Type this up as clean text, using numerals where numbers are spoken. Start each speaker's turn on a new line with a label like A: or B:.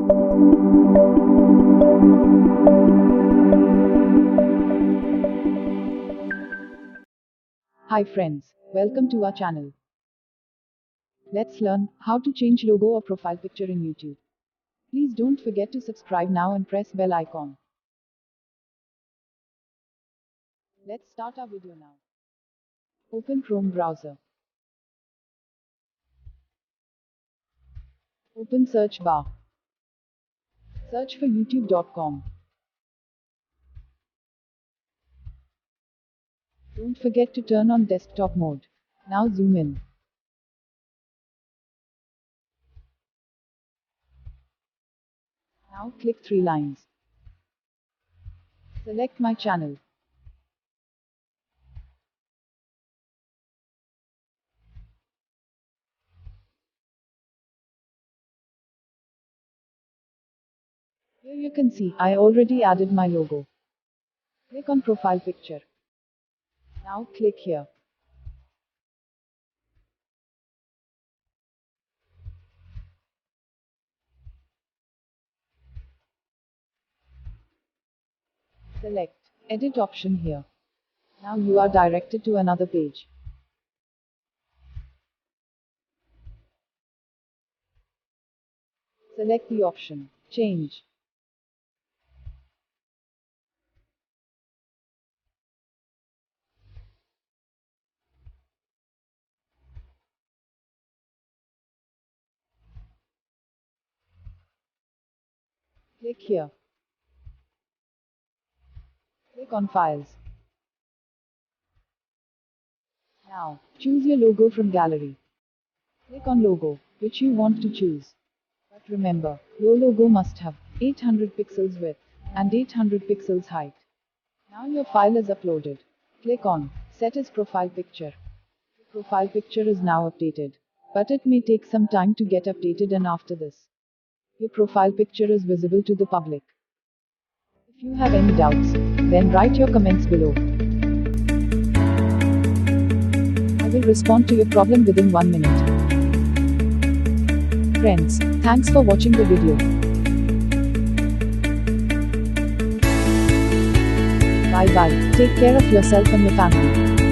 A: Hi friends, welcome to our channel. Let's learn how to change logo or profile picture in YouTube. Please don't forget to subscribe now and press bell icon. Let's start our video now. Open Chrome browser. Open search bar. Search for youtube.com. Don't forget to turn on desktop mode. Now zoom in. Now click 3 lines. Select my channel. Here you can see I already added my logo. Click on profile picture. Now click here. Select edit option here. Now you are directed to another page. Select the option change. Click here. Click on files. Now choose your logo from gallery. Click on logo which you want to choose. But remember, your logo must have 800 pixels width and 800 pixels height. Now your file is uploaded. Click on set as profile picture. The profile picture is now updated, but it may take some time to get updated, and after this, your profile picture is visible to the public. If you have any doubts, then write your comments below. I will respond to your problem within 1 minute. Friends, thanks for watching the video. Bye bye. Take care of yourself and your family.